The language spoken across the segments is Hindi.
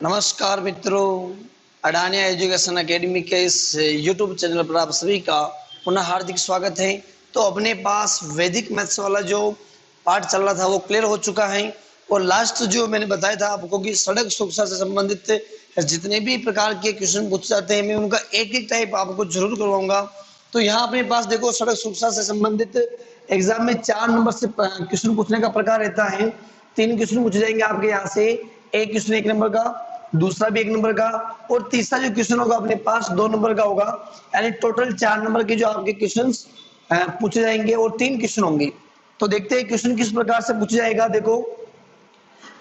नमस्कार मित्रों, अडानिया एजुकेशन एकेडमी के इस यूट्यूब चैनल पर आप सभी का पुनः हार्दिक स्वागत है। तो अपने पास वैदिक मैथ्स वाला जो पार्ट चल रहा था वो क्लियर हो चुका है और लास्ट जो मैंने बताया था आपको कि सड़क सुरक्षा से संबंधित जितने भी प्रकार के क्वेश्चन पूछे जाते हैं मैं उनका एक एक टाइप आपको जरूर करवाऊंगा। तो यहाँ अपने पास देखो, सड़क सुरक्षा से संबंधित एग्जाम में 4 नंबर से क्वेश्चन पूछने का प्रकार रहता है। 3 क्वेश्चन पूछे जाएंगे आपके यहाँ से, एक क्वेश्चन 1 नंबर का, दूसरा भी 1 नंबर का और तीसरा जो क्वेश्चन होगा अपने पास 2 नंबर का होगा। यानी टोटल 4 नंबर के जो आपके क्वेश्चंस पूछे जाएंगे और 3 क्वेश्चन होंगे। तो देखते हैं क्वेश्चन किस प्रकार से पूछा जाएगा। देखो,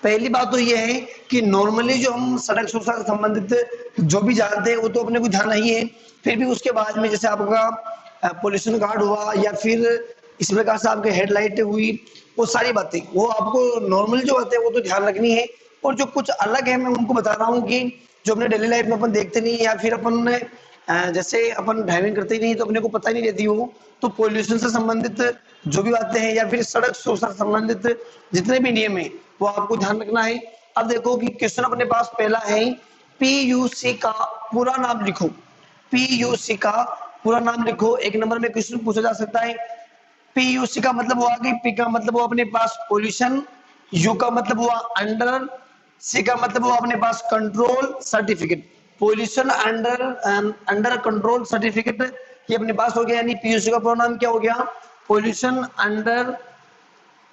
पहली बात तो ये है कि नॉर्मली जो हम सड़क सुरक्षा से संबंधित जो भी जानते हैं वो तो अपने को ध्यान नहीं है, फिर भी उसके बाद में जैसे आपका पोल्यूशन गार्ड हुआ या फिर इस प्रकार से आपके हेडलाइट हुई, वो सारी बातें वो आपको नॉर्मली जो बातें वो तो ध्यान रखनी है। और जो कुछ अलग है मैं उनको बता रहा हूँ कि जो अपने डेली लाइफ में अपन देखते नहीं या फिर अपन जैसे अपन ड्राइविंग करते ही नहीं तो अपने को पता ही नहीं रहती हो। तो पोल्यूशन से संबंधित जो भी बातें हैं या फिर सड़क सुरक्षा से संबंधित जितने भी नियम है वो आपको ध्यान रखना है। अब देखो कि क्वेश्चन अपने पास पहला है, पीयूसी का पूरा नाम लिखो। पीयूसी का पूरा नाम लिखो। 1 नंबर में क्वेश्चन पूछा जा सकता है। पीयूसी का मतलब हुआ कि पी का मतलब हुआ अपने पास पोल्यूशन, यू का मतलब हुआ अंडर, सी का मतलब हुआ अपने पास control certificate. Pollution under control certificate ये अपने पास हो गया। यानी पीयूसी का पूरा नाम क्या हो गया? पोल्यूशन अंडर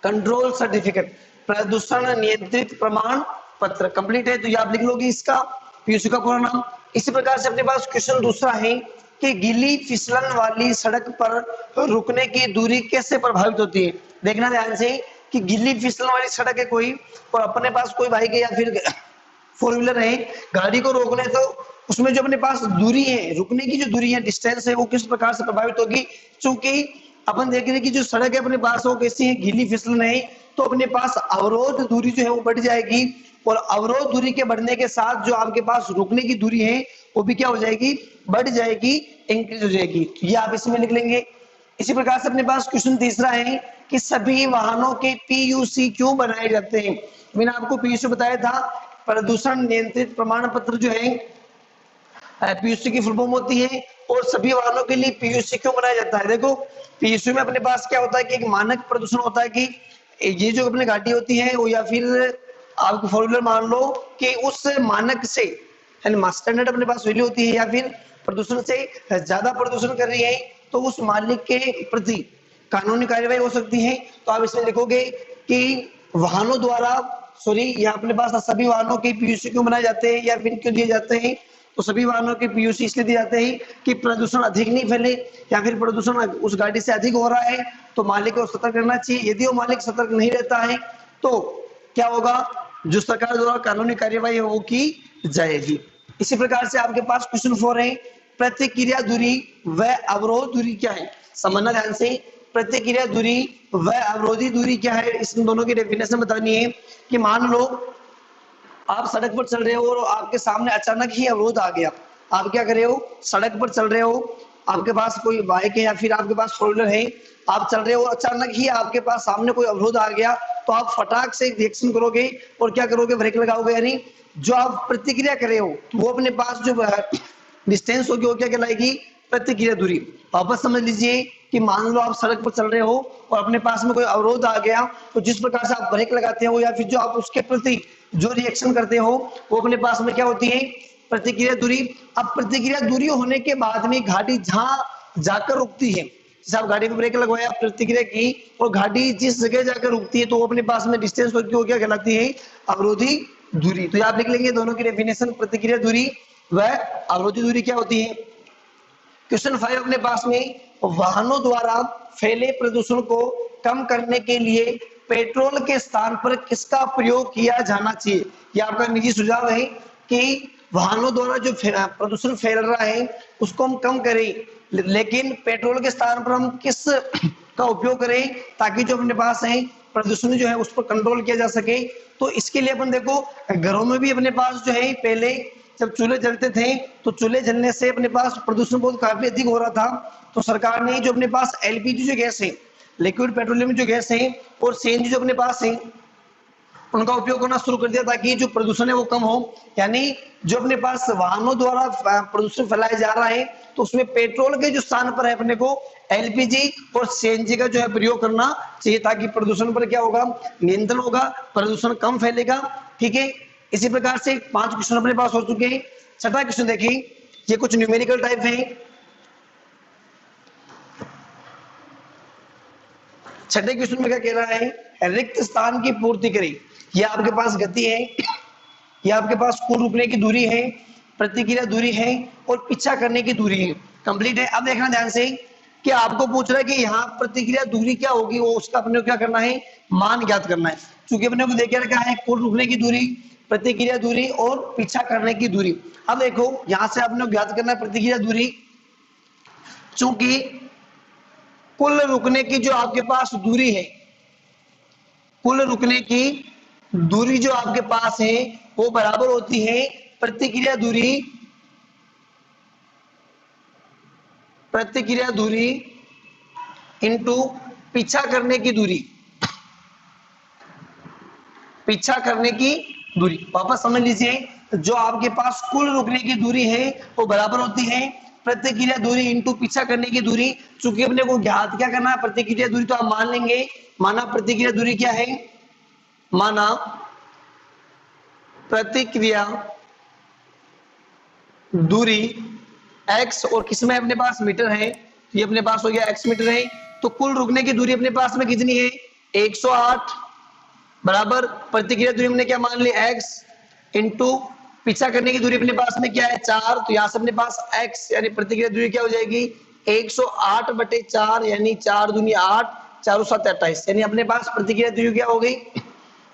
कंट्रोल सर्टिफिकेट, प्रदूषण नियंत्रित प्रमाण पत्र। कंप्लीट है तो ये आप लिख लोगे इसका पीयूसी का पूरा नाम। इसी प्रकार से अपने पास क्वेश्चन दूसरा है कि गीली फिसलन वाली सड़क पर रुकने की दूरी कैसे प्रभावित होती है। देखना ध्यान से कि गीली फिसलन वाली सड़क है कोई और अपने पास कोई बाइक है या फिर 4 व्हीलर है, गाड़ी को रोकने तो उसमें जो अपने पास दूरी है, रुकने की जो दूरी है, डिस्टेंस है, वो किस प्रकार से प्रभावित होगी। चूंकि अपन देख रहे हैं कि जो सड़क है अपने पास वो कैसी है, गीली फिसलन है, तो अपने पास अवरोध दूरी जो है वो बढ़ जाएगी और अवरोध दूरी के बढ़ने के साथ जो आपके पास रुकने की दूरी है वो भी क्या हो जाएगी? बढ़ जाएगी, इंक्रीज हो जाएगी। ये आप इसमें लिख लेंगे। इसी प्रकार से अपने पास क्वेश्चन तीसरा है कि सभी वाहनों के पीयूसी क्यों बनाए जाते हैं। मैंने आपको पीयूसी बताया था, प्रदूषण नियंत्रित प्रमाण पत्र जो है पीयूसी की फुल फॉर्म होती है। और सभी वाहनों के लिए पीयूसी क्यों बनाया जाता है? देखो, पीयूसी में अपने पास क्या होता है कि एक मानक प्रदूषण होता है कि ये जो अपनी गाड़ी होती है वो या फिर आप 4 व्हीलर मान लो कि उस मानक से स्टैंडर्ड अपने पास वैल्यू होती है या फिर प्रदूषण से ज्यादा प्रदूषण कर रही है तो उस मालिक के प्रति कानूनी कार्यवाही हो सकती है। तो आप इसमें लिखोगे कि वाहनों द्वारा यहाँ अपने पास सभी वाहनों के पीयूसी क्यों बनाए जाते हैं या फिर क्यों दिए जाते हैं। तो सभी वाहनों के पीयूसी इसलिए दिए जाते हैं कि प्रदूषण अधिक नहीं फैले या फिर प्रदूषण उस गाड़ी से अधिक हो रहा है तो मालिक को सतर्क रहना चाहिए। यदि वो मालिक सतर्क नहीं रहता है तो क्या होगा? जो सरकार द्वारा कानूनी कार्यवाही है वो की जाएगी। इसी प्रकार से आपके पास क्वेश्चन 4 है, प्रतिक्रिया दूरी व अवरोध दूरी क्या है। समझना ध्यान से, प्रतिक्रिया दूरी व अवरोधी दूरी क्या है, इन दोनों की डेफिनेशन बतानी है। कि मान लो आप सड़क पर चल रहे हो और आपके सामने अचानक ही अवरोध आ गया। आप क्या कर रहे हो? सड़क पर चल रहे हो, आपके पास कोई बाइक है या फिर आपके पास 4 व्हीलर है, आप चल रहे हो, अचानक ही आपके पास सामने कोई अवरोध आ गया तो आप फटाक से रिएक्शन करोगे और क्या करोगे? ब्रेक लगाओगे। यानी जो आप प्रतिक्रिया कर रहे हो वो अपने पास जो डिस्टेंस होगी वो क्या कहलाएगी? प्रतिक्रिया दूरी। वापस समझ लीजिए कि मान लो आप सड़क पर चल रहे हो और अपने पास में कोई अवरोध आ गया तो जिस प्रकार से आप ब्रेक लगाते हो या फिर जो आप उसके प्रति जो रिएक्शन करते हो वो अपने पास में क्या होती है? प्रतिक्रिया दूरी। अब प्रतिक्रिया दूरी होने के बाद में गाड़ी जहां जाकर रुकती है, जैसे आप गाड़ी में ब्रेक लगवाया, प्रतिक्रिया की और गाड़ी जिस जगह जाकर रुकती है तो वो अपने पास में डिस्टेंस होगी, वो क्या कहलाती है? अवरोधी दूरी। तो आप लिख लेंगे दोनों की डेफिनेशन, प्रतिक्रिया दूरी व अवरोधी दूरी क्या होती है। क्वेश्चन 5 अपने पास में, वाहनों द्वारा फैले प्रदूषण को कम करने के लिए पेट्रोल के स्थान पर किसका प्रयोग किया जाना चाहिए। यह आपका निजी सुझाव है कि वाहनों द्वारा जो प्रदूषण फैल रहा है उसको हम कम करें, लेकिन पेट्रोल के स्थान पर हम किस का उपयोग करें ताकि जो अपने पास है प्रदूषण जो है उस पर कंट्रोल किया जा सके। तो इसके लिए अपन देखो, घरों में भी अपने पास जो है पहले जब चूल्हे जलते थे तो चूल्हे जलने से अपने पास प्रदूषण बहुत काफी अधिक हो रहा था। तो सरकार ने जो अपने पास एलपीजी जो गैस है, लिक्विड पेट्रोलियम जो गैस है, और सीएनजी जो अपने पास है उनका उपयोग करना शुरू कर दिया ताकि जो प्रदूषण है वो कम हो। यानी जो अपने पास वाहनों द्वारा प्रदूषण फैलाया जा रहा है, तो उसमें पेट्रोल के जो स्थान पर है अपने को एलपीजी और सीएनजी का जो है प्रयोग करना चाहिए, ताकि प्रदूषण पर क्या होगा, नियंत्रण होगा, प्रदूषण कम फैलेगा। ठीक है, इसी प्रकार से 5 क्वेश्चन अपने पास हो चुके हैं। छठा क्वेश्चन देखिए, ये कुछ न्यूमेरिकल टाइप है। छठे क्वेश्चन में क्या कह रहा है, रिक्त स्थान की पूर्ति करें। यह आपके पास गति है, यह आपके पास कुल रुकने की दूरी है, प्रतिक्रिया दूरी है और पीछा करने की दूरी है। कंप्लीट है। अब देखना ध्यान से कि आपको पूछ रहा है कि यहाँ प्रतिक्रिया दूरी क्या होगी, वो उसका अपने को क्या करना है, मान ज्ञात करना है। चूंकि अपने को देखे रखा है कुल रुकने की दूरी, प्रतिक्रिया दूरी और पीछा करने की दूरी। अब देखो यहां से आपने ज्ञात करना है प्रतिक्रिया दूरी। चूंकि कुल रुकने की जो आपके पास दूरी है, कुल रुकने की दूरी जो आपके पास है वो बराबर होती है प्रतिक्रिया दूरी, प्रतिक्रिया दूरी इनटू पीछा करने की दूरी, पीछा करने की दूरी। वापस समझ लीजिए, जो आपके पास कुल रुकने की दूरी है वो बराबर होती है प्रतिक्रिया दूरी इनटू पीछा करने की दूरी। चूंकि अपने को ज्ञात क्या करना है, प्रतिक्रिया दूरी, तो आप मान लेंगे, माना प्रतिक्रिया दूरी क्या है, माना प्रतिक्रिया दूरी x, और किसमें अपने पास मीटर है, ये अपने पास हो गया x मीटर है। तो कुल रुकने की दूरी अपने पास में कितनी है, 108 बराबर प्रतिक्रिया दूरी हमने क्या मान ली x, इंटू पीछा करने की दूरी अपने पास में क्या है 4। तो यहां से अपने पास x यानी प्रतिक्रिया दूरी क्या हो जाएगी 108 बटे 4, यानी 4 दूनी 8, 4 7 28, यानी अपने पास प्रतिक्रिया दूरी क्या हो गई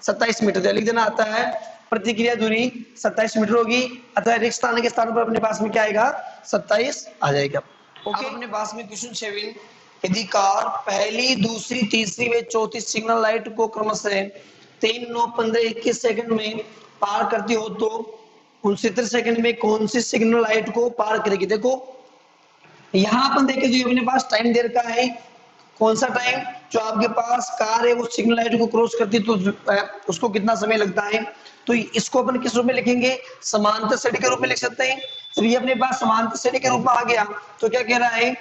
27 मीटर। लिख देना आता है प्रतिक्रिया दूरी 27 मीटर होगी। अतः रिक्त स्थान के स्थान पर अपने पास में क्या आएगा 27 आ जाएगा। ओके, अपने पास में क्वेश्चन 7, यदि कार पहली, दूसरी, तीसरी व चौथी सिग्नल लाइट को क्रमशः 3, 9, 15, 21 सेकंड में पार करती हो तो 69 सेकंड में कौन सी सिग्नल लाइट को पार करेगी। देखो यहाँ अपन देखे जो अपने पास टाइम दे रखा है, कौन सा टाइम, जो आपके पास कार है वो सिग्नल लाइट को क्रॉस करती है तो उसको कितना समय लगता है। तो इसको अपन किस रूप में लिखेंगे, समांतर श्रेणी के रूप में लिख सकते हैं। तो ये अपने पास समांतर श्रेणी के रूप में आ गया। तो क्या कह रहा है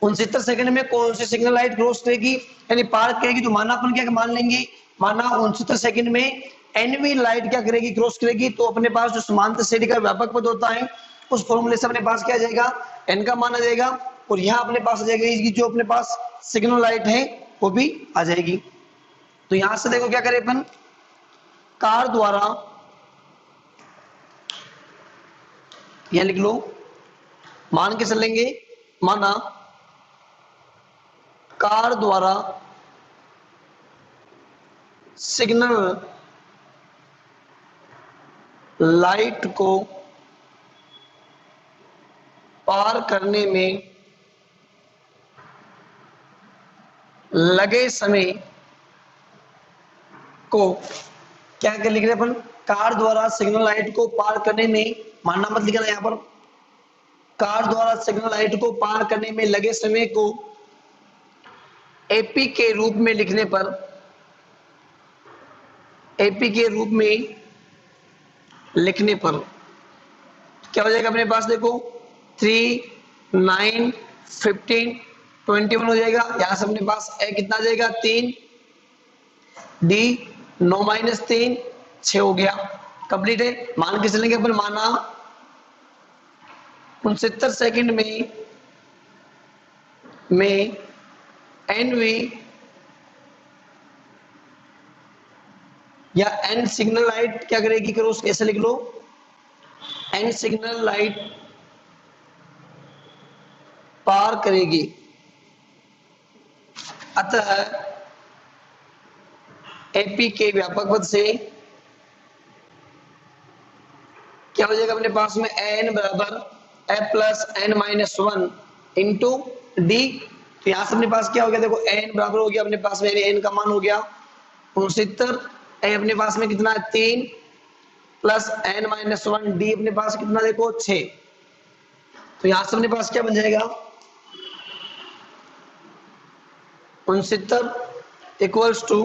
69 सेकंड में कौन सी सिग्नल लाइट क्रॉस करेगी यानी पार करेगी। तो माना अपन क्या मान लेंगे, माना 69 सेकंड में एनवी लाइट क्या करेगी, क्रॉस करेगी। तो अपने पास जो समांतर श्रेणी का व्यापक पद होता है उस फॉर्मूले से अपने पास क्या आ जाएगा, एन का मान आ जाएगा, और यहाँ अपने पास आ जाएगा इसकी जो अपने पास सिग्नल लाइट है वो भी आ जाएगी। तो यहां से देखो क्या करें अपन, कार द्वारा, यह लिख लो, मान के चलेंगे, माना कार द्वारा सिग्नल लाइट को पार करने में लगे समय को क्या कर लिख रहे अपन, कार द्वारा सिग्नल लाइट को पार करने में, मानना मत लिखना यहां पर, कार द्वारा सिग्नल लाइट को पार करने में लगे समय को एपी के रूप में लिखने पर, एपी के रूप में लिखने पर क्या हो जाएगा अपने पास, देखो 3, 9, 15, 21 हो जाएगा। यहां से अपने पास ए कितना आ जाएगा 3, डी 9 - 3 6 हो गया। कंप्लीट है। मान के चलेंगे अपन, माना 69 सेकंड में एनवी या एन सिग्नल लाइट क्या करेगी क्रॉस, कैसे लिख लो, एन सिग्नल लाइट पार करेगी। अतः एपी के व्यापक पद से क्या हो जाएगा अपने पास में, एन बराबर ए प्लस एन -1 इंटू डी। तो यहां से अपने पास क्या हो गया, देखो एन बराबर हो गया अपने पास में, एन का मान हो गया 69, ए अपने पास में कितना है 3 प्लस एन -1, डी अपने पास कितना देखो 6। तो यहां से अपने पास क्या बन जाएगा 69 इक्वल्स टू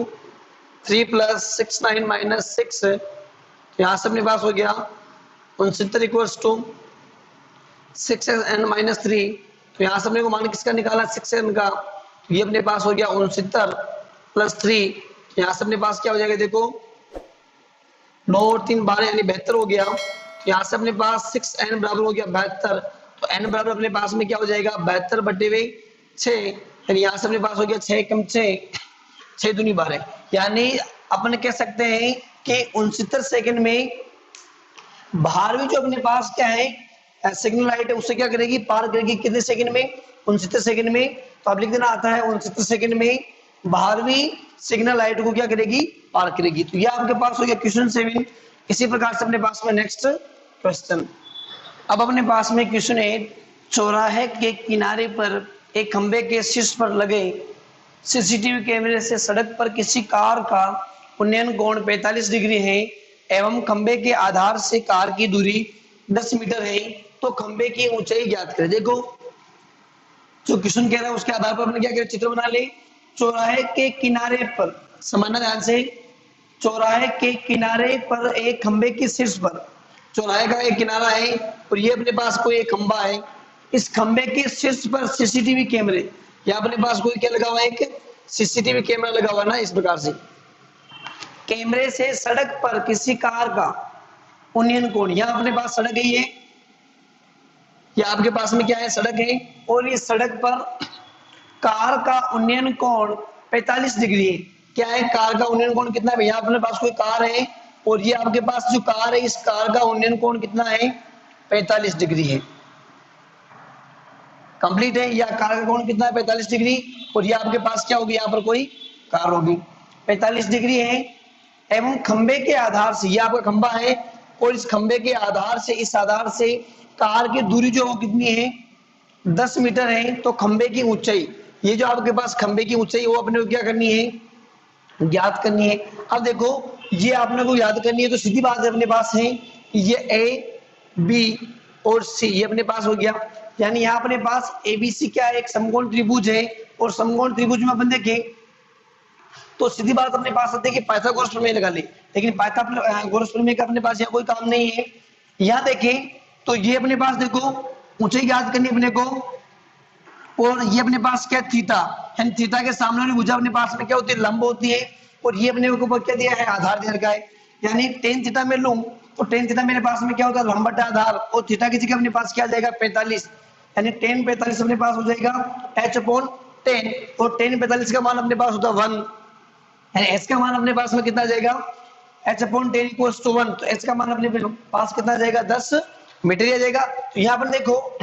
3 प्लस 6 9 माइनस 6, यहाँ से अपने पास हो गया 69 इक्वल्स टू 6n माइनस 3। तो यहाँ से अपने को मान किसका निकाला 6n का, ये अपने पास हो गया 69 प्लस 3, यहाँ से अपने पास क्या हो जाएगा देखो 9 और 3 12 यानी 72 हो गया। तो यहाँ से अपने पास 6n बराबर हो गया 72, तो n बराबर अपने पास में क्या हो जाएगा 72 बटे हुए 6, यानी यहाँ से अपने पास हो गया 6 कम 6 6 दूनी 12, यानी अपन कह सकते हैं कि 69 सेकंड में बारहवीं जो अपने पास क्या है सिग्नल लाइट है उससे क्या करेगी पार करेगी कितने सेकंड में 69 सेकंड में। तो आप लिख देना आता है 69 सेकंड में बारहवीं सिग्नल लाइट को क्या करेगी पार करेगी। तो यह आपके पास हो गया क्वेश्चन 7। इसी प्रकार से अपने पास में नेक्स्ट क्वेश्चन, अब अपने पास में क्वेश्चन 8, चौराहे के किनारे पर एक खंबे के शीर्ष पर लगे सीसीटीवी कैमरे से सड़क पर किसी कार का उन्नयन कोण 45 डिग्री है एवं खंबे के आधार से कार की दूरी 10 मीटर है, तो खंबे की ऊंचाई ज्ञात करें। देखो जो क्वेश्चन कह रहा है उसके आधार पर हमने क्या किया चित्र बना ले। चौराहे के किनारे पर, समझना ध्यान से, चौराहे के किनारे पर एक खंबे के शीर्ष पर, चौराहे का एक किनारा है और ये अपने पास कोई एक खंबा है, इस खंबे के शीर्ष पर सीसीटीवी कैमरे, या अपने पास कोई क्या लगा हुआ है एक सीसीटीवी कैमरा लगा हुआ ना। इस प्रकार से कैमरे से सड़क पर किसी कार का उन्नयन कोण, यहाँ अपने पास सड़क है, ये आपके पास में क्या है सड़क है, और ये सड़क पर कार का उन्नयन कोण 45 डिग्री है। क्या है कार का उन्नयन कोण कितना है, यहाँ अपने पास कोई कार है और ये आपके पास जो कार है इस कार का उन्नयन कोण कितना है 45 डिग्री है। कंप्लीट है, या कार का कोण कितना है 45 डिग्री, और ये आपके पास क्या होगी यहाँ पर कोई कार होगी 45 डिग्री है। एवं खंबे के आधार से, ये आपका खंबा है और इस खंबे के आधार से, इस आधार से कार की दूरी जो वो कितनी है 10 मीटर है। तो खंबे की ऊंचाई, ये जो आपके पास खंबे की ऊंचाई वो अपने को क्या करनी है ज्ञात करनी है। अब देखो ये आपने को याद करनी है, तो सीधी बात है अपने पास है ये ए बी और सी, ये अपने पास हो गया, यानी यहाँ अपने पास एबीसी क्या है एक समकोण त्रिभुज है, और समकोण त्रिभुज में अपन देखें तो सीधी बात अपने पास आती है कि पाइथागोरस प्रमेय लगा ले, लेकिन पाइथागोरस प्रमेय का अपने पास यहाँ कोई काम नहीं है। यहाँ देखें तो ये अपने पास देखो ऊंचाई ज्ञात करनी अपने को, और ये अपने पास क्या थीटा, यानी थीटा के सामने वाली भुजा अपने पास में क्या होती है लंब होती है, और ये अपने को क्या दिया है आधार दे रखा है, यानी टेन थीटा में लूं तो टेन थीटा मेरे पास में क्या होता है लंब बटा आधार, और थीटा की जगह अपने पास क्या आ जाएगा 45, यानी टेन 45 अपने पास हो जाएगा h/10, और टेन 45 का मान अपने पास होता है 1, यानी h का मान अपने पास में कितना आ जाएगा h/10 = 1, तो h का मान अपने पास कितना आ जाएगा 10 मीटर आ जाएगा। तो यहाँ पर देखो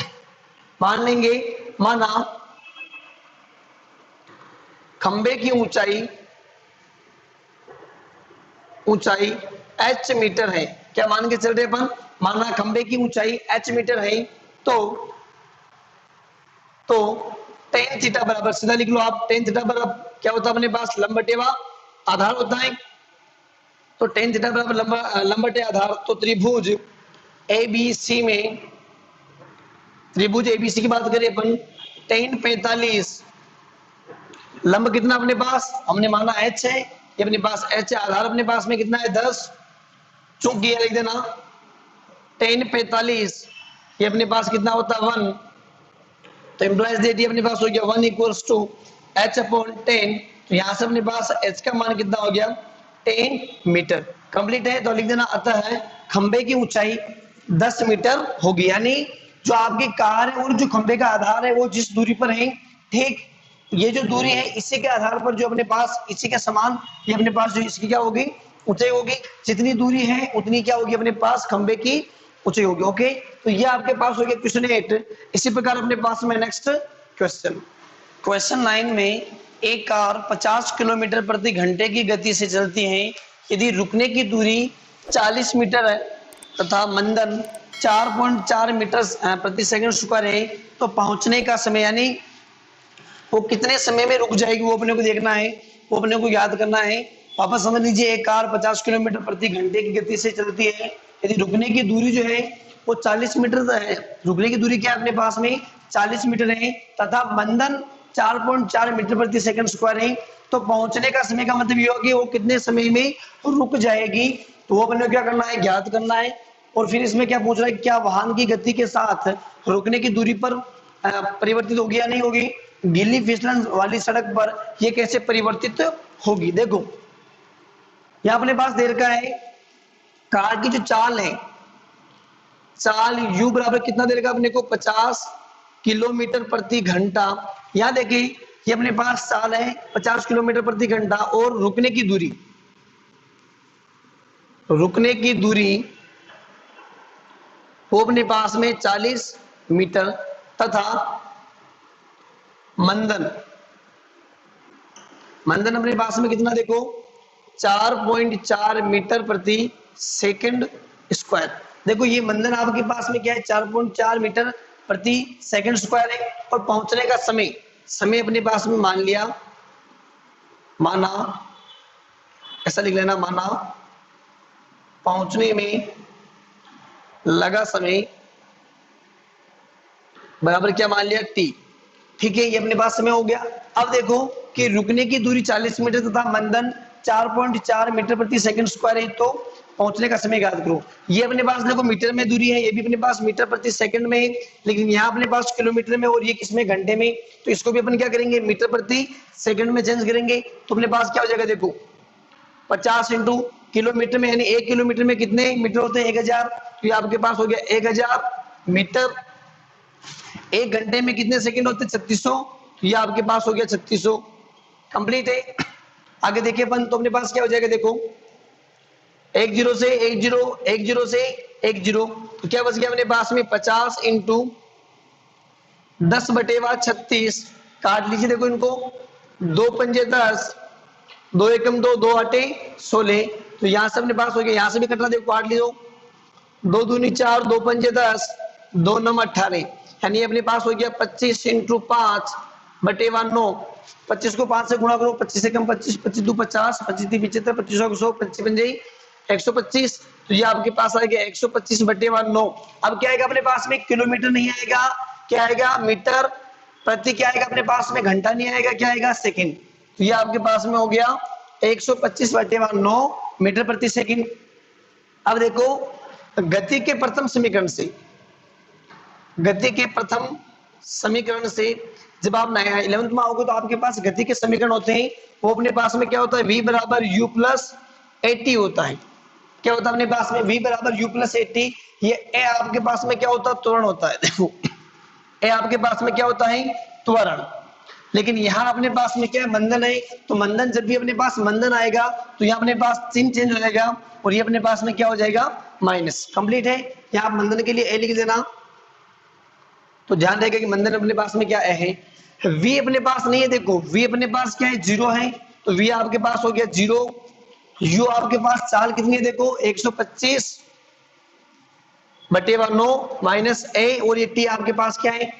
मान लेंगे, माना खंबे की ऊंचाई h मीटर है, क्या मान के चल रहे अपन, माना खंबे की ऊंचाई h मीटर है, तो tan थीटा बराबर, सीधा लिख लो आप, tan थीटा बराबर क्या होता है अपने पास लंब बटेवा आधार होता है, तो tan थीटा बराबर लंब बटे आधार। तो त्रिभुज ABC में, त्रिभुज ABC की बात करें अपन, tan 45 लंब कितना अपने पास हमने माना h है, ये अपने पास h है, आधार अपने पास में कितना है 10, चूंकि ये लिख देना tan 45 ये अपने पास कितना होता है 1, तो इंप्लाइज दैट ये अपने पास हो गया 1 = h/10, तो यहाँ से अपने पास h का मान कितना हो गया 10 मीटर। कंप्लीट है, तो लिख देना आता है खंबे की ऊंचाई 10 मीटर होगी, यानी जो आपकी कार है और जो खंबे का आधार है वो जिस दूरी पर है, ठीक ये जो दूरी है इसी के आधार पर जो अपने पास इसी के समान ये अपने पास जो इसकी क्या होगी ऊंचाई होगी, जितनी दूरी है उतनी क्या होगी अपने पास खंबे की ऊंचाई होगी। ओके, तो ये आपके पास हो गया क्वेश्चन 8। इसी प्रकार अपने पास में नेक्स्ट क्वेश्चन 9 में एक कार 50 किलोमीटर प्रति घंटे की गति से चलती है, यदि रुकने की दूरी 40 मीटर है तथा मंदन 4.4 मीटर प्रति सेकंड स्क्वायर है, तो पहुंचने का समय यानी वो कितने समय में रुक जाएगी वो अपने को देखना है, वो अपने को याद करना है। वापस समझ लीजिए, एक कार 50 किलोमीटर प्रति घंटे की गति से चलती है, यदि रुकने की दूरी जो है वो 40 मीटर है, रुकने की दूरी क्या है अपने पास में 40 मीटर है, तथा मंदन 4.4 मीटर प्रति सेकंड स्क्वायर है, तो पहुंचने का समय का मतलब ये होगा कि वो कितने समय में रुक जाएगी, तो वो अपने क्या करना है, ज्ञात करना है। और फिर इसमें क्या पूछ रहा है, क्या वाहन की गति के साथ रुकने की दूरी पर परिवर्तित होगी या नहीं होगी, गीली फिसलन वाली सड़क पर ये कैसे परिवर्तित होगी। देखो यहाँ अपने पास दे रखा है कार की जो चाल है, चाल u बराबर कितना दे रखा अपने को 50 किलोमीटर प्रति घंटा। यहाँ देखिए ये अपने पास चाल है 50 किलोमीटर प्रति घंटा, और रुकने की दूरी, वो अपने पास में 40 मीटर, तथा मंदन अपने पास में कितना देखो 4.4 मीटर प्रति सेकंड स्क्वायर। देखो ये मंदन आपके पास में क्या है, 4.4 मीटर प्रति सेकंड स्क्वायर है, और पहुंचने का समय अपने पास में माना ऐसा लिख लेना, माना पहुंचने में लगा समय बराबर क्या मान लिया t। ठीक है, ये अपने पास समय हो गया। अब देखो कि रुकने की दूरी 40 मीटर तथा मंदन 4.4 मीटर प्रति सेकंड स्क्वायर है, तो पहुंचने का समय ज्ञात करो। ये अपने पास देखो मीटर में दूरी है, ये भी अपने पास मीटर प्रति सेकंड में है, लेकिन यहाँ अपने पास किलोमीटर में, और ये किसमें, घंटे में, तो इसको भी अपन क्या करेंगे, मीटर प्रति सेकंड में चेंज करेंगे। तो अपने पास क्या हो जाएगा, देखो 50 इंटू किलोमीटर में, यानी 1 किलोमीटर में कितने मीटर होते हैं, 1000, तो ये आपके पास हो गया 1000 मीटर। 1 घंटे में कितने सेकंड होते हैं, 3600, तो ये आपके पास हो गया 3600। कंप्लीट है। आगे देखिए अपन, तो अपने पास क्या हो जाएगा, देखो 10 से 10 से 10, तो क्या बच गया अपने पास में 50 इंटू 10/36, काट लीजिए। देखो इनको, 2 पंजे 10, 2 एकम 2, 2 आटे 16, तो यहाँ से अपने पास हो गया, यहाँ से भी कटना, देखो काट लीजिए, 2 दूनी 4, 2 पंजे 10, 2 नम 18, यानी अपने पास हो गया 25 इंटू 5/9। 25 को 5 से गुणा करो, 25 से कम 25, 25 2 50, 25 3 75, 25 100, 25 पंजे 125, तो ये आपके पास आएगा 125/9। अब क्या आएगा अपने पास में, किलोमीटर नहीं आएगा, क्या आएगा, मीटर प्रति, क्या आएगा अपने पास में, घंटा नहीं आएगा, क्या आएगा, सेकंड। तो ये आपके पास में हो गया 125/9 मीटर प्रति सेकंड। अब देखो गति के प्रथम समीकरण से जब आप 11th में आओगे तो आपके पास गति के समीकरण होते हैं, वो अपने पास में क्या होता है, v बराबर u प्लस 80 होता है। क्या होता है अपने पास में, v बराबर u प्लस 80। ये a आपके पास में क्या होता है, त्वरण होता है। देखो a आपके पास में क्या होता है, त्वरण। लेकिन यहाँ अपने पास में क्या है, मंदन है, तो मंदन, जब भी अपने पास मंदन आएगा तो यहाँ अपने पास चिन्ह चेंज हो जाएगा, और ये अपने पास में क्या हो जाएगा, माइनस। कंप्लीट है। यहाँ मंदन के लिए a लिख देना, तो ध्यान रहेगा कि मंदन अपने पास में क्या है, v अपने पास नहीं है। देखो v अपने पास क्या है, 0 है, तो v आपके पास हो गया 0। u आपके पास चाल कितनी है, देखो 125/9 माइनस a, और ये t आपके पास क्या है,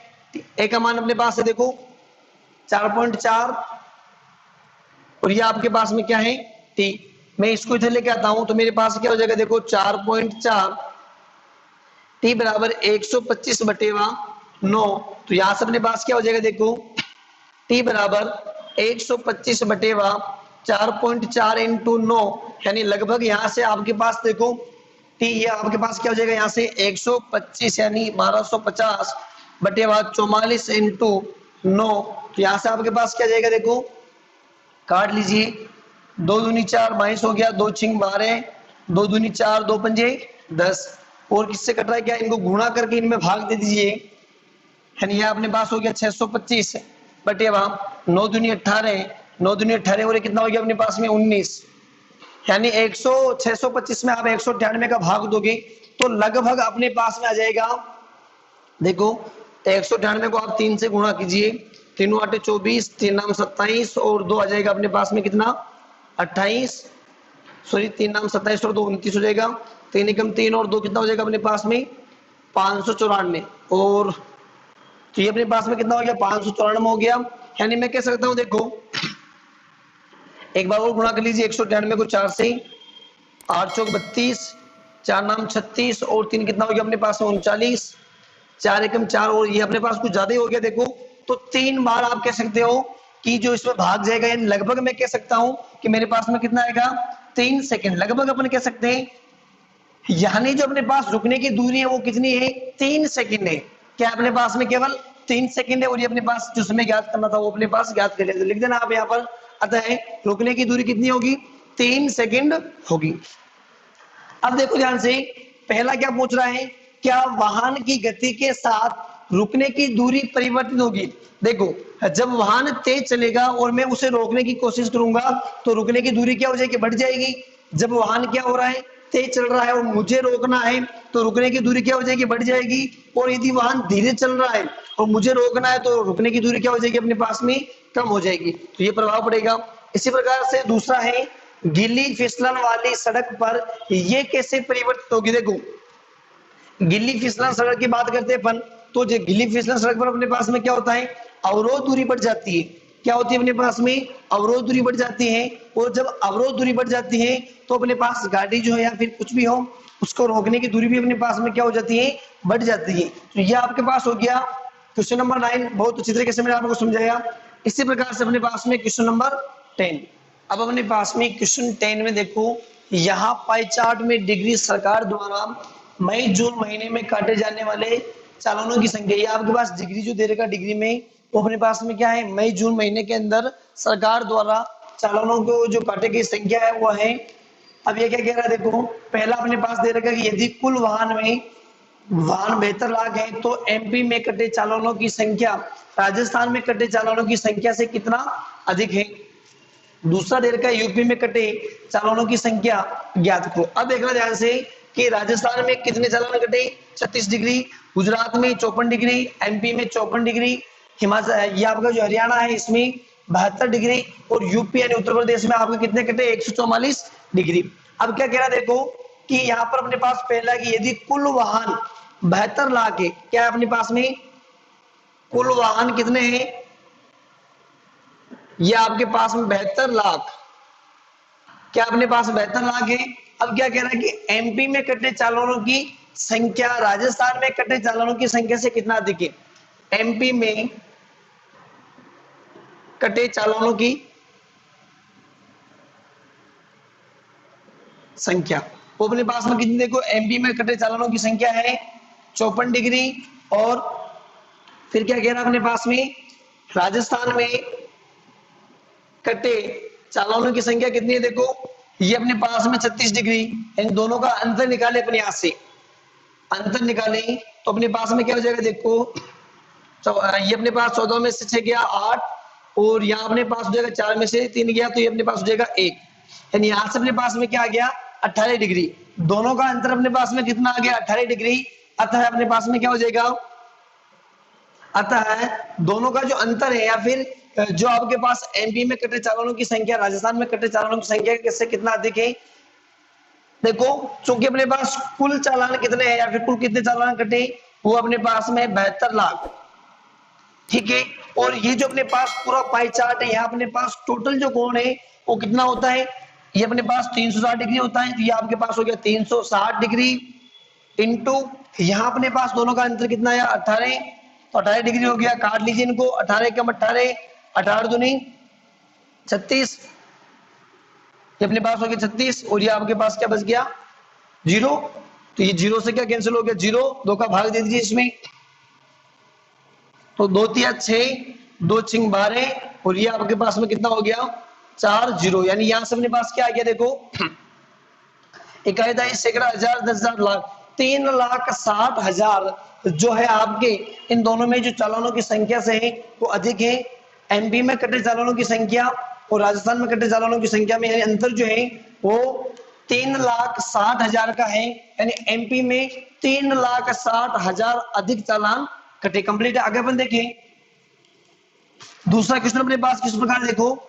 a का मान अपने पास है देखो 4.4, और ये आपके पास में क्या है, t। मैं इसको इधर लेके आता हूं, तो मेरे पास क्या हो जाएगा, देखो 4.4, t बराबर 125/9, तो यहां से अपने पास क्या हो जाएगा, देखो t बराबर 125/4.4 इंटू 9, यानी लगभग यहां से आपके पास देखो t, ये आपके पास क्या हो जाएगा, यहाँ से 125 यानी 1250/44 इंटू 9, तो यहाँ से आपके पास क्या जाएगा, देखो काट लीजिए, 2 दूनी 4 22 हो गया, 2 छिंग 12, 2 दूनी 4, 2 पंजे 10, और किससे कट रहा है, क्या, इनको गुणा करके इनमें भाग दे दीजिए, यानी यह अपने पास हो गया 625/9 दूनी 18, 9 दूनी 18, और कितना हो गया अपने पास में 19, यानी 625 में आप 198 का भाग दोगे तो लगभग अपने पास में आ जाएगा। देखो 198 को आप 3 से गुणा कीजिए, 3 8 24, 3 नाम 27, और 2 आ जाएगा अपने पास में कितना, 28, सॉरी 3 नाम 27 और 2 29 हो जाएगा, 3 एकम 3 और 2 कितना हो जाएगा अपने पास में 594, और तो ये अपने पास में कितना हो गया, 594 हो गया। यानी मैं कह सकता हूं, देखो एक बार और गुणा कर लीजिए, 198 को 4 से, 8 चौक 32, 4 नाम 36, और 3 कितना हो गया अपने पास में 39, 4 एकम 4, और ये अपने पास कुछ ज्यादा ही हो गया। देखो तो 3 बार आप कह सकते हो कि जो इसमें भाग जाएगा, यानी लगभग मैं कह सकता हूं कि मेरे पास में कितना आएगा 3 सेकंड, लगभग अपन कह सकते हैं। यानी जो अपने पास रुकने की दूरी है वो कितनी है 3 सेकंड है। क्या अपने पास में केवल 3 सेकंड है, और ये अपने पास जो समय ज्ञात करना था वो अपने पास ज्ञात कर लिया। तो लिख देना आप यहाँ पर, अतः रुकने की दूरी कितनी होगी 3 सेकंड होगी। अब देखो ध्यान से, पहला क्या पूछ रहा है, क्या वाहन की गति के साथ रुकने की दूरी परिवर्तित होगी। देखो जब वाहन तेज चलेगा और मैं उसे रोकने की कोशिश करूंगा तो रुकने की दूरी क्या हो जाएगी, बढ़ जाएगी। जब वाहन क्या हो रहा है, तेज चल रहा है और मुझे रोकना है तो रुकने की दूरी क्या हो जाएगी, बढ़ जाएगी। और यदि वाहन धीरे चल रहा है और मुझे रोकना है तो रुकने की दूरी क्या हो जाएगी, अपने पास में कम हो जाएगी। तो ये प्रभाव पड़ेगा। इसी प्रकार से दूसरा है, गीली फिसलन वाली सड़क पर ये कैसे परिवर्तित होगी। देखो गिल्ली फिसलन सड़क की बात करते हैं अपन, तो जो गिल्ली फिसलन सड़क पर अपने पास में क्या होता है, अवरोध दूरी बढ़ जाती है। क्या होती है अपने पास में, अवरोध दूरी बढ़ जाती है। और जब अवरोध दूरी बढ़ जाती है तो अपने पास गाड़ी जो है या फिर कुछ भी हो उसको रोकने की दूरी भी अपने पास में क्या हो जाती है, बढ़ जाती है। तो ये आपके पास हो गया क्वेश्चन नंबर 9, बहुत अच्छी तरीके से मैंने आपको समझाया। इसी प्रकार से अपने पास में क्वेश्चन नंबर 10। अब अपने पास में क्वेश्चन 10 में देखो, यहाँ पाई चार्ट में डिग्री सरकार द्वारा मई जून महीने में काटे जाने वाले चालानों की संख्या, ये आपके पास डिग्री जो दे रखा डिग्री में वो अपने पास में क्या है, मई जून महीने के अंदर सरकार द्वारा चालानों को जो काटे की संख्या है वो है। अब ये क्या कह रहा है, देखो पहला अपने पास दे रखा कि यदि कुल वाहन 72 लाख है तो एमपी में कटे चालानों की संख्या राजस्थान में कटे चालानों की संख्या से कितना अधिक है। दूसरा दे रखा है यूपी में कटे चालानों की संख्या ज्ञात करो। अब देखना ध्यान से कि राजस्थान में कितने चालान कटे, 36 डिग्री, गुजरात में 54 डिग्री, एमपी में 54 डिग्री, हिमाचल ये आपका जो हरियाणा है इसमें 72 डिग्री, और यूपी यानी उत्तर प्रदेश में आपके कितने कटे 144 डिग्री। अब क्या कह रहा है, देखो कि यहाँ पर अपने पास पहला कि यदि कुल वाहन 72 लाख है, क्या है अपने पास में कुल वाहन कितने हैं, ये आपके पास में 72 लाख, क्या अपने पास 72 लाख है। अब क्या कह रहा है कि एमपी में कटे चालानों की संख्या राजस्थान में कटे चालानों की संख्या से कितना अधिक है। एमपी में कटे चालानों की संख्या वो अपने पास में कितनी, देखो एमपी में कटे चालानों की संख्या है 54 डिग्री, और फिर क्या कह रहा है अपने पास में राजस्थान में कटे चालानों की संख्या कितनी है, देखो ये अपने पास में 36 डिग्री। इन दोनों का अंतर निकाले अपने यहां से, अंतर निकाले तो अपने पास में क्या हो जाएगा, देखो ये अपने पास 14 में से 6 गया 8, और यहाँ अपने पास हो जाएगा 4 में से 3 गया तो ये अपने पास हो जाएगा 1, यानी यहाँ से अपने पास में क्या आ गया 18 डिग्री। दोनों का अंतर अपने पास में कितना आ गया 18 डिग्री। अतः अपने पास में क्या हो जाएगा, अतः दोनों का जो अंतर है या फिर जो आपके पास एमपी में कटे चालानों की संख्या राजस्थान में कटे चालानों की संख्या किससे कितना अधिक है। देखो चूंकि अपने पास कुल चालान कितने हैं या फिर कुल कितने चालान कटे, वो अपने पास में 72 लाख, ठीक है। और ये जो अपने पास पूरा पाई चार्ट है, यहाँ अपने पास टोटल जो कोण है वो कितना होता है, ये अपने पास 360 डिग्री होता है। तो ये आपके पास हो गया 360 डिग्री इंटू यहाँ अपने पास दोनों का अंतर कितना है 18, तो 18 डिग्री हो गया। काट लीजिए इनको, 18 कम 18, 18 दूनी 36, ये अपने पास हो गया 36, और ये आपके पास क्या बच गया 0। तो ये 0 से क्या कैंसिल हो गया 0, 2 का भाग दे दीजिए इसमें, तो 2 तिया 6, 2 छिंग 12, और ये आपके पास में कितना हो गया 4 0, यानी यहां से अपने पास क्या आ गया, देखो इकाई सैकड़ा हजार 10,000 लाख 3,60,000 जो है आपके इन दोनों में जो चालानों की संख्या से है वो अधिक है। एमपी में कटे चालानों की संख्या और राजस्थान में कटे चालानों की संख्या में यानी अंतर जो है वो 3,60,000 का है, यानी एमपी में 3,60,000 अधिक चालान कटे। कंप्लीट है। आगे अपन देखें दूसरा क्वेश्चन अपने पास किस प्रकार, देखो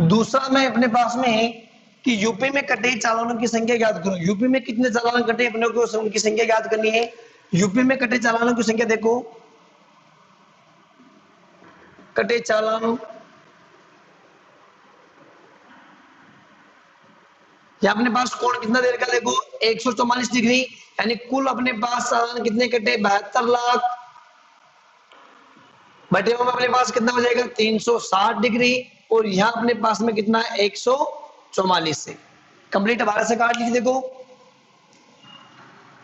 दूसरा में अपने पास में है कि यूपी में कटे चालानों की संख्या ज्ञात करो। यूपी में कितने चालान कटे अपने को उनकी संख्या ज्ञात करनी है। यूपी में कटे चालानों की संख्या, देखो कटे चालान या अपने पास कोण कितना देर का, देखो 144 डिग्री, यानी कुल अपने पास चालान कितने कटे 72 लाख बटे में अपने पास कितना हो जाएगा 360 डिग्री, और यहाँ अपने पास में कितना है 144 से। कंप्लीट 12 से काट लीजिए, देखो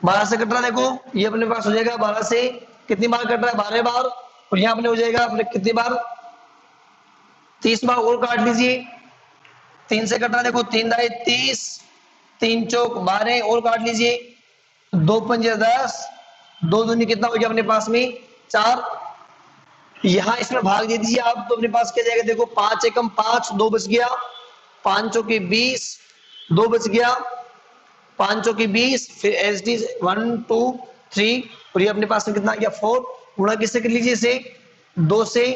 12 से कट रहा है, देखो ये अपने पास हो जाएगा 12 से कितनी बार कट रहा है 12 बार, और यहाँ अपने हो जाएगा अपने कितनी बार 30 बार, और काट लीजिए 3 से कट रहा है, देखो 3 दाई 30, 3 चौक 12, और काट लीजिए 2 पंजे 10, 2 दूनी कितना हो गया अपने पास में 4, यहाँ इसमें भाग दे दीजिए आप, तो अपने पास क्या जाएगा, देखो 5 एकम 5, 2 बच गया, 5 चौकी 20, 2 बच गया, 5 चौकी 20, फिर एच डी 1 2 3, और ये अपने पास में कितना आ गया 4, गुणा किससे कर लीजिए इसे 2 से,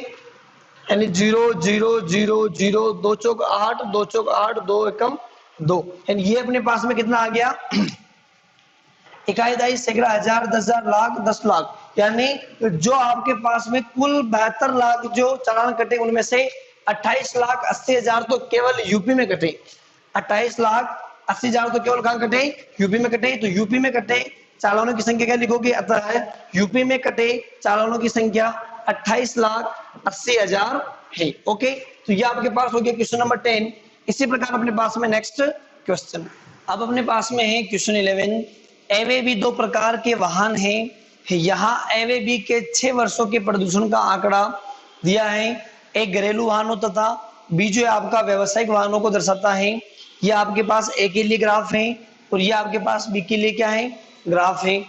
यानी 0 0 0 0, 2 चौक 8, 2 चौक 8, 2 एकम 2, यानी ये अपने पास में कितना आ गया इकाई दाई सैकड़ा हजार 10,000 लाख 10 लाख, यानी जो आपके पास में कुल 72 लाख जो चालान कटे उनमें से 28,80,000 तो केवल यूपी में कटे, 28,80,000 तो केवल कहां कटे यूपी में कटे। तो यूपी में कटे चालानों की संख्या क्या लिखोगे, अतः यूपी में कटे चालानों की संख्या 28,80,000 है। ओके, तो ये आपके पास हो गया क्वेश्चन नंबर 10। इसी प्रकार अपने पास में नेक्स्ट क्वेश्चन, अब अपने पास में है क्वेश्चन 11। एवेबी 2 प्रकार के वाहन हैं, यहाँ एवेबी के 6 वर्षों के प्रदूषण का आंकड़ा दिया है। एक घरेलू वाहनों तथा बी जो आपका व्यावसायिक वाहनों को दर्शाता है। ये आपके पास ए के लिए ग्राफ है, और ये आपके पास बी के लिए क्या है ग्राफ है।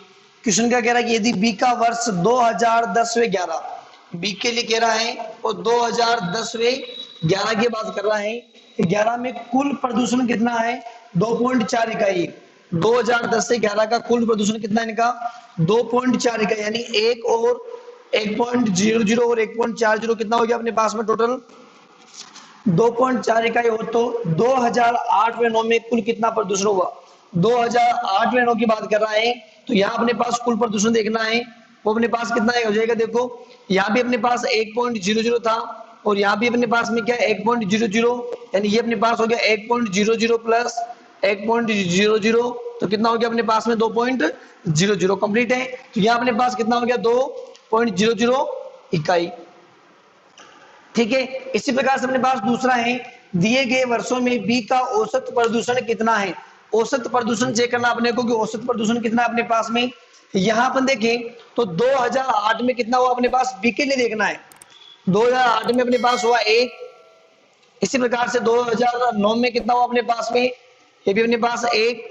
क्वेश्चन क्या कह रहा है कि यदि बी का वर्ष 2010-11 बी के लिए कह रहा है, और 2010-11 की बात कर रहा है, 11 में कुल प्रदूषण कितना है 2.4 इकाई। 2010 से 11 का कुल प्रदूषण कितना है इनका 2.4 इकाई, यानी 1 और 1.00 और 1.40 कितना हो गया अपने पास में टोटल 2.4 इकाई हो। तो 2008-9 में कुल कितना प्रदूषण हुआ, 2008-9 की बात कर रहा है, तो यहाँ अपने पास कुल प्रदूषण देखना है, वो अपने पास कितना हो जाएगा, देखो यहाँ भी अपने पास 1.00 था, और यहाँ भी अपने पास में क्या 1.00, यानी ये अपने पास हो गया 1.00 प्लस 1.00, तो कितना हो गया अपने पास में 2.00 कंप्लीट है। तो यहाँ अपने पास कितना हो गया 2.00 इकाई, ठीक है। इसी प्रकार से अपने पास दूसरा है, दिए गए वर्षों में बी का औसत प्रदूषण कितना है। औसत प्रदूषण चेक करना अपने को कि औसत प्रदूषण कितना है अपने पास में। यहाँ अपन देखें तो 2008 में कितना हुआ अपने पास, बी के लिए देखना है। 2008 में अपने पास हुआ 1, इसी प्रकार से 2009 में कितना हुआ अपने पास में, ये भी अपने पास 1,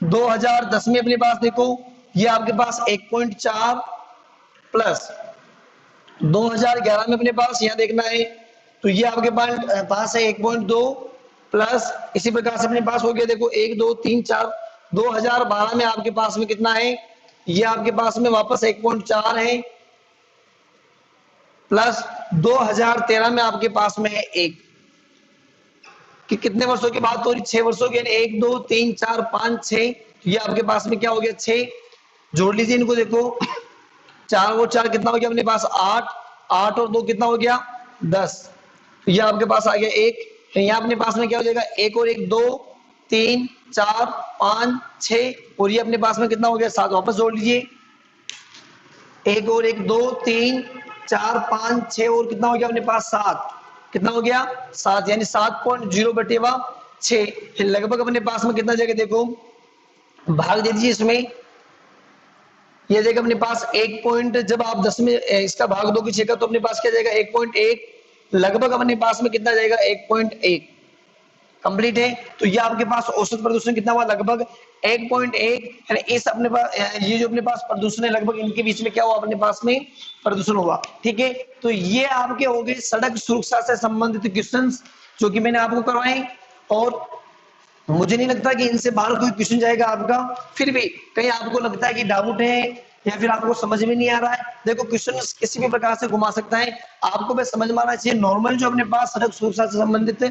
2010 में अपने पास देखो ये आपके पास 1.4 प्लस 2011 में अपने पास यहाँ देखना है, तो ये आपके पास है 1.2 प्लस, इसी प्रकार से अपने पास हो गया देखो 1 2 3 4। 2012 में आपके पास में कितना है, ये आपके पास में वापस 1.4 है, प्लस 2013 में आपके पास में है 1, कि कितने वर्षों की बात हो रही 6 वर्षों की, 1 2 3 4 5 6, ये आपके पास में क्या हो गया 6, जोड़ लीजिए इनको, देखो 4 और 4 कितना हो गया अपने पास 8, 8 और 2 कितना हो गया 10, तो ये आपके पास आ गया 1, यहाँ अपने पास में क्या हो जाएगा 1 और 1 2 3 4 5 6, और ये अपने पास में कितना हो गया 7, वापस जोड़ लीजिए 1 और 1 2 3 4 5 6, और कितना हो गया अपने पास 7, कितना हो गया 7, यानी 7.0/6, लगभग अपने पास में कितना जगह देखो भाग दे दीजिए इसमें, ये देखो अपने पास 1 पॉइंट, जब आप 10 में इसका भाग दोगे 6 का तो अपने पास क्या जाएगा 1.1, लगभग अपने पास में कितना जाएगा 1.1 कंप्लीट है। तो ये आपके पास औसत प्रदूषण कितना हुआ लगभग 1.1, यानी इस अपने पास ये जो अपने पास प्रदूषण है लगभग इनके बीच में क्या हुआ अपने पास में प्रदूषण हुआ, ठीक है। तो ये आपके हो गए सड़क सुरक्षा से संबंधित क्वेश्चंस जो कि मैंने आपको करवाए, और मुझे नहीं लगता कि इनसे बाहर कोई क्वेश्चन जाएगा आपका। फिर भी कहीं आपको लगता है कि डाउट है या फिर आपको समझ में नहीं आ रहा है, देखो क्वेश्चन किसी भी प्रकार से घुमा सकता है, आपको बस समझ में आना चाहिए। नॉर्मल जो अपने पास सड़क सुरक्षा से संबंधित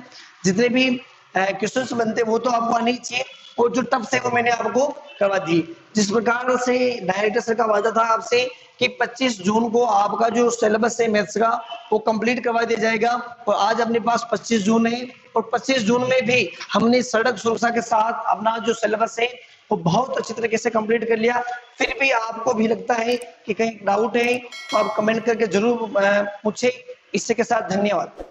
जितने भी क्वेश्चंस बनते हैं वो तो आपको आने ही चाहिए, और जो टफ थे वो मैंने आपको करवा दी। जिस प्रकार से डायरेक्टर सर का वादा था आपसे कि 25 जून को आपका जो सिलेबस है मैथ्स का वो कंप्लीट करवा दिया जाएगा, और आज अपने पास 25 जून है, और 25 जून में भी हमने सड़क सुरक्षा के साथ अपना जो सिलेबस है वो बहुत अच्छी तरीके से कंप्लीट कर लिया। फिर भी आपको भी लगता है कि कहीं डाउट है तो आप कमेंट करके जरूर पूछे। इसी के साथ धन्यवाद।